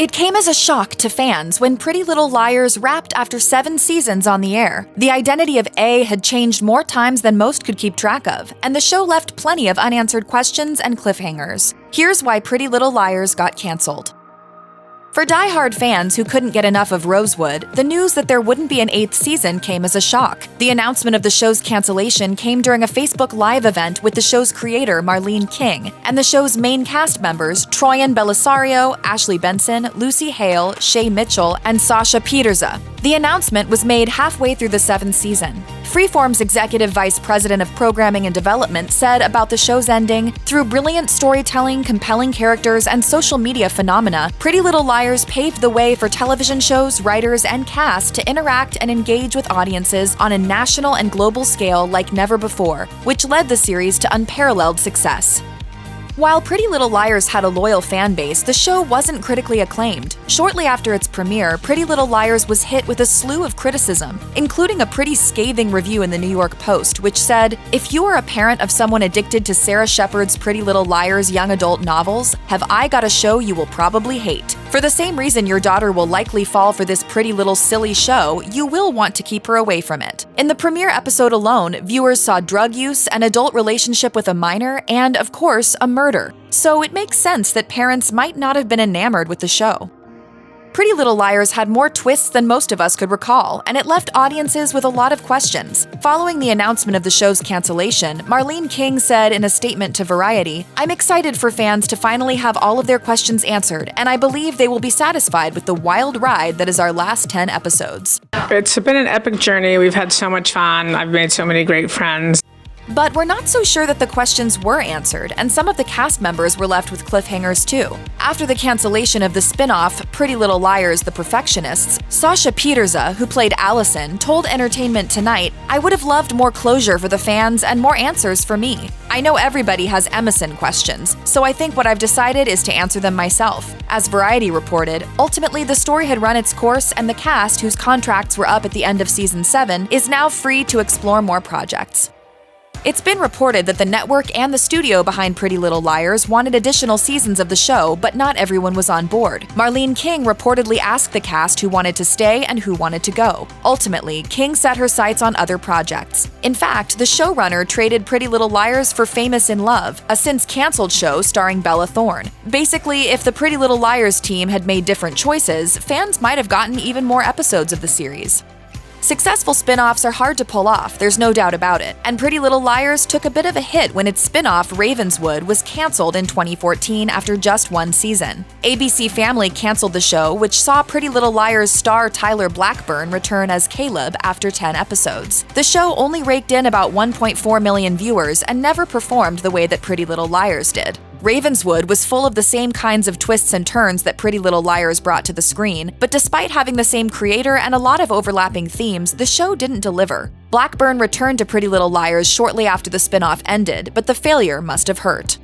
It came as a shock to fans when Pretty Little Liars wrapped after 7 seasons on the air. The identity of A had changed more times than most could keep track of, and the show left plenty of unanswered questions and cliffhangers. Here's why Pretty Little Liars got canceled. For die-hard fans who couldn't get enough of Rosewood, the news that there wouldn't be an 8th season came as a shock. The announcement of the show's cancellation came during a Facebook Live event with the show's creator, Marlene King, and the show's main cast members, Troian Bellisario, Ashley Benson, Lucy Hale, Shay Mitchell, and Sasha Peterza. The announcement was made halfway through the 7th season. Freeform's executive vice president of programming and development said about the show's ending, "Through brilliant storytelling, compelling characters, and social media phenomena, Pretty Little Liars paved the way for television shows, writers, and cast to interact and engage with audiences on a national and global scale like never before, which led the series to unparalleled success." While Pretty Little Liars had a loyal fan base, the show wasn't critically acclaimed. Shortly after its premiere, Pretty Little Liars was hit with a slew of criticism, including a pretty scathing review in the New York Post, which said, "If you are a parent of someone addicted to Sarah Shepard's Pretty Little Liars young adult novels, have I got a show you will probably hate. For the same reason your daughter will likely fall for this pretty little silly show, you will want to keep her away from it." In the premiere episode alone, viewers saw drug use, an adult relationship with a minor, and, of course, a murder. So it makes sense that parents might not have been enamored with the show. Pretty Little Liars had more twists than most of us could recall, and it left audiences with a lot of questions. Following the announcement of the show's cancellation, Marlene King said in a statement to Variety, "I'm excited for fans to finally have all of their questions answered, and I believe they will be satisfied with the wild ride that is our last 10 episodes." It's been an epic journey. We've had so much fun. I've made so many great friends. But we're not so sure that the questions were answered, and some of the cast members were left with cliffhangers too. After the cancellation of the spin-off Pretty Little Liars: The Perfectionists, Sasha Peterza, who played Alison, told Entertainment Tonight, "I would have loved more closure for the fans and more answers for me. I know everybody has Emerson questions, so I think what I've decided is to answer them myself." As Variety reported, ultimately the story had run its course, and the cast, whose contracts were up at the end of season 7, is now free to explore more projects. It's been reported that the network and the studio behind Pretty Little Liars wanted additional seasons of the show, but not everyone was on board. Marlene King reportedly asked the cast who wanted to stay and who wanted to go. Ultimately, King set her sights on other projects. In fact, the showrunner traded Pretty Little Liars for Famous in Love, a since-canceled show starring Bella Thorne. Basically, if the Pretty Little Liars team had made different choices, fans might have gotten even more episodes of the series. Successful spin-offs are hard to pull off, there's no doubt about it, and Pretty Little Liars took a bit of a hit when its spin-off Ravenswood was canceled in 2014 after just 1 season. ABC Family canceled the show, which saw Pretty Little Liars star Tyler Blackburn return as Caleb after 10 episodes. The show only raked in about 1.4 million viewers and never performed the way that Pretty Little Liars did. Ravenswood was full of the same kinds of twists and turns that Pretty Little Liars brought to the screen, but despite having the same creator and a lot of overlapping themes, the show didn't deliver. Blackburn returned to Pretty Little Liars shortly after the spin-off ended, but the failure must have hurt.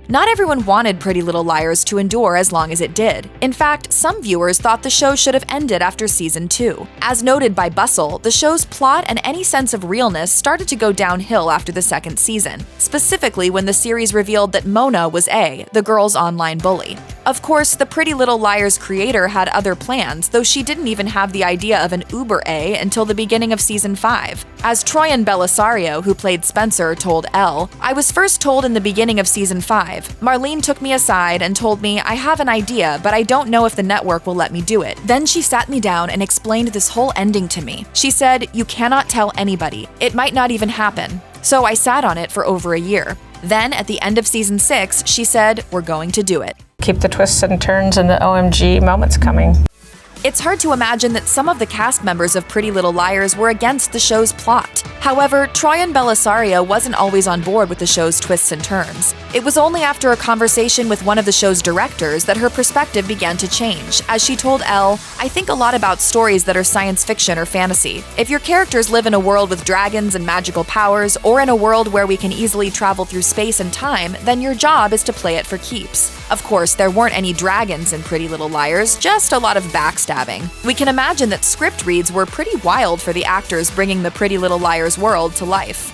Not everyone wanted Pretty Little Liars to endure as long as it did. In fact, some viewers thought the show should have ended after season 2. As noted by Bustle, the show's plot and any sense of realness started to go downhill after the 2nd season, specifically when the series revealed that Mona was A, the girl's online bully. Of course, the Pretty Little Liars creator had other plans, though she didn't even have the idea of an Uber A until the beginning of season 5. As Troian Bellisario, who played Spencer, told Elle, "I was first told in the beginning of season 5. Marlene took me aside and told me, I have an idea, but I don't know if the network will let me do it. Then she sat me down and explained this whole ending to me. She said, you cannot tell anybody. It might not even happen. So I sat on it for over a year. Then, at the end of season 6, she said, we're going to do it." Keep the twists and turns and the OMG moments coming. It's hard to imagine that some of the cast members of Pretty Little Liars were against the show's plot. However, Troian Bellisario wasn't always on board with the show's twists and turns. It was only after a conversation with one of the show's directors that her perspective began to change. As she told Elle, "I think a lot about stories that are science fiction or fantasy. If your characters live in a world with dragons and magical powers, or in a world where we can easily travel through space and time, then your job is to play it for keeps." Of course, there weren't any dragons in Pretty Little Liars, just a lot of backstabbing. We can imagine that script reads were pretty wild for the actors bringing the Pretty Little Liars world to life.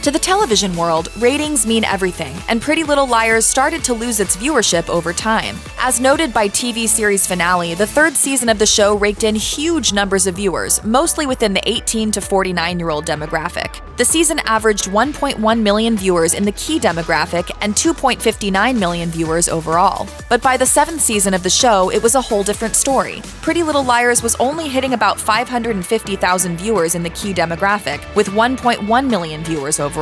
To the television world, ratings mean everything, and Pretty Little Liars started to lose its viewership over time. As noted by TV series Finale, the third season of the show raked in huge numbers of viewers, mostly within the 18 to 49-year-old demographic. The season averaged 1.1 million viewers in the key demographic and 2.59 million viewers overall. But by the seventh season of the show, it was a whole different story. Pretty Little Liars was only hitting about 550,000 viewers in the key demographic, with 1.1 million viewers overall.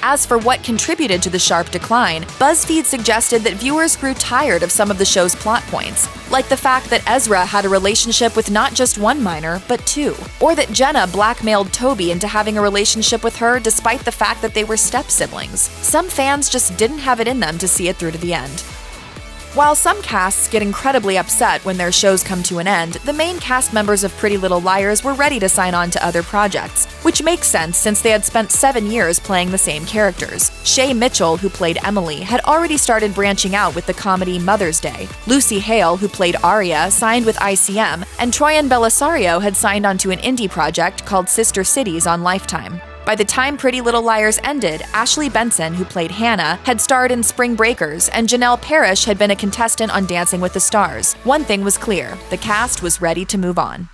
As for what contributed to the sharp decline, BuzzFeed suggested that viewers grew tired of some of the show's plot points, like the fact that Ezra had a relationship with not just one minor, but two, or that Jenna blackmailed Toby into having a relationship with her despite the fact that they were step-siblings. Some fans just didn't have it in them to see it through to the end. While some casts get incredibly upset when their shows come to an end, the main cast members of Pretty Little Liars were ready to sign on to other projects, which makes sense since they had spent 7 years playing the same characters. Shay Mitchell, who played Emily, had already started branching out with the comedy Mother's Day. Lucy Hale, who played Aria, signed with ICM, and Troyan Bellisario had signed onto an indie project called Sister Cities on Lifetime. By the time Pretty Little Liars ended, Ashley Benson, who played Hanna, had starred in Spring Breakers, and Janelle Parrish had been a contestant on Dancing with the Stars. One thing was clear: the cast was ready to move on.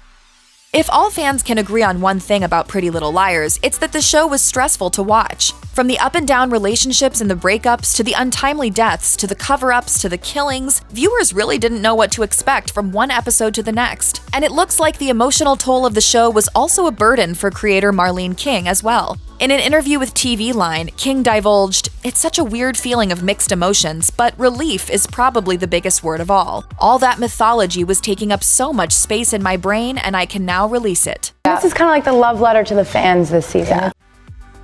If all fans can agree on one thing about Pretty Little Liars, it's that the show was stressful to watch. From the up-and-down relationships and the breakups, to the untimely deaths, to the cover-ups, to the killings, viewers really didn't know what to expect from one episode to the next. And it looks like the emotional toll of the show was also a burden for creator Marlene King as well. In an interview with TV Line, King divulged, "It's such a weird feeling of mixed emotions, but relief is probably the biggest word of all. All that mythology was taking up so much space in my brain, and I can now release it." This is kind of like the love letter to the fans this season.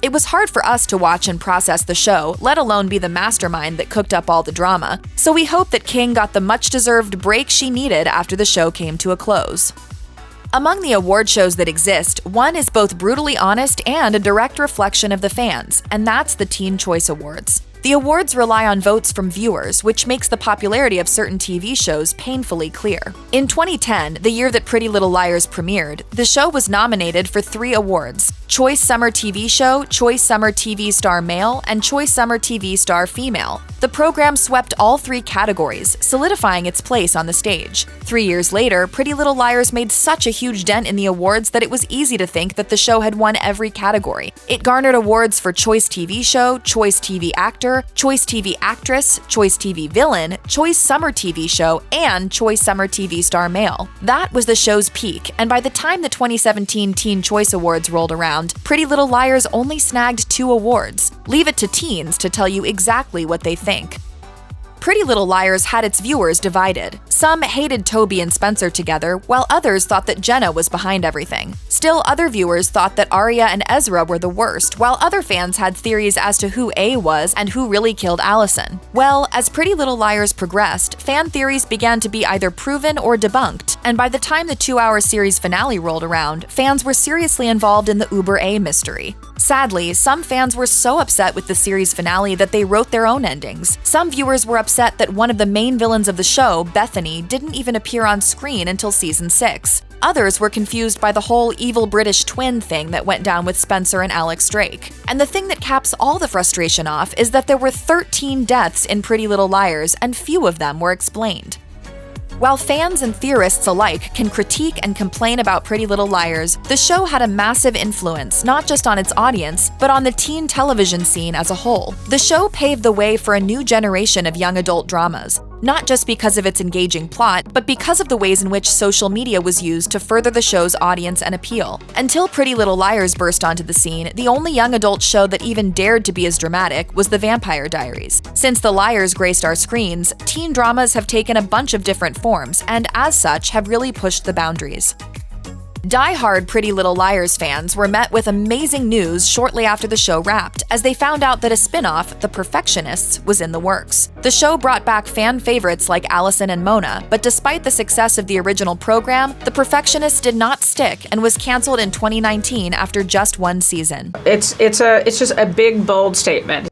It was hard for us to watch and process the show, let alone be the mastermind that cooked up all the drama. So we hope that King got the much-deserved break she needed after the show came to a close. Among the award shows that exist, one is both brutally honest and a direct reflection of the fans, and that's the Teen Choice Awards. The awards rely on votes from viewers, which makes the popularity of certain TV shows painfully clear. In 2010, the year that Pretty Little Liars premiered, the show was nominated for 3 awards: Choice Summer TV Show, Choice Summer TV Star Male, and Choice Summer TV Star Female. The program swept all 3 categories, solidifying its place on the stage. 3 years later, Pretty Little Liars made such a huge dent in the awards that it was easy to think that the show had won every category. It garnered awards for Choice TV Show, Choice TV Actor, Choice TV Actress, Choice TV Villain, Choice Summer TV Show, and Choice Summer TV Star Male. That was the show's peak, and by the time the 2017 Teen Choice Awards rolled around, Pretty Little Liars only snagged 2 awards. Leave it to teens to tell you exactly what they think. Pretty Little Liars had its viewers divided. Some hated Toby and Spencer together, while others thought that Jenna was behind everything. Still, other viewers thought that Aria and Ezra were the worst, while other fans had theories as to who A was and who really killed Alison. Well, as Pretty Little Liars progressed, fan theories began to be either proven or debunked, and by the time the 2-hour series finale rolled around, fans were seriously involved in the Uber A mystery. Sadly, some fans were so upset with the series finale that they wrote their own endings. Some viewers were upset that one of the main villains of the show, Bethany, didn't even appear on screen until season 6. Others were confused by the whole evil British twin thing that went down with Spencer and Alex Drake. And the thing that caps all the frustration off is that there were 13 deaths in Pretty Little Liars, and few of them were explained. While fans and theorists alike can critique and complain about Pretty Little Liars, the show had a massive influence not just on its audience, but on the teen television scene as a whole. The show paved the way for a new generation of young adult dramas, not just because of its engaging plot, but because of the ways in which social media was used to further the show's audience and appeal. Until Pretty Little Liars burst onto the scene, the only young adult show that even dared to be as dramatic was The Vampire Diaries. Since The Liars graced our screens, teen dramas have taken a bunch of different forms, and as such have really pushed the boundaries. Die-hard Pretty Little Liars fans were met with amazing news shortly after the show wrapped, as they found out that a spin-off, The Perfectionists, was in the works. The show brought back fan favorites like Alison and Mona, but despite the success of the original program, The Perfectionists did not stick and was canceled in 2019 after just 1 season. It's just a big, bold statement.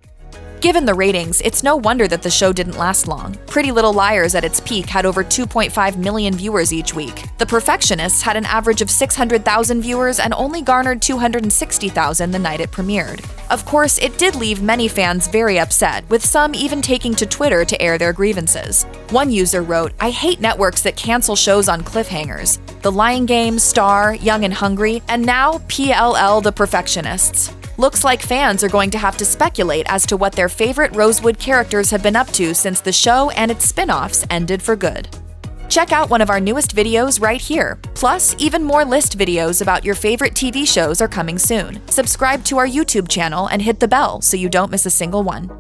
Given the ratings, it's no wonder that the show didn't last long. Pretty Little Liars at its peak had over 2.5 million viewers each week. The Perfectionists had an average of 600,000 viewers and only garnered 260,000 the night it premiered. Of course, it did leave many fans very upset, with some even taking to Twitter to air their grievances. One user wrote, "I hate networks that cancel shows on cliffhangers. The Lying Game, Star, Young and Hungry, and now PLL The Perfectionists. Looks like fans are going to have to speculate as to what their favorite Rosewood characters have been up to since the show and its spin-offs ended for good." Check out one of our newest videos right here. Plus, even more list videos about your favorite TV shows are coming soon. Subscribe to our YouTube channel and hit the bell so you don't miss a single one.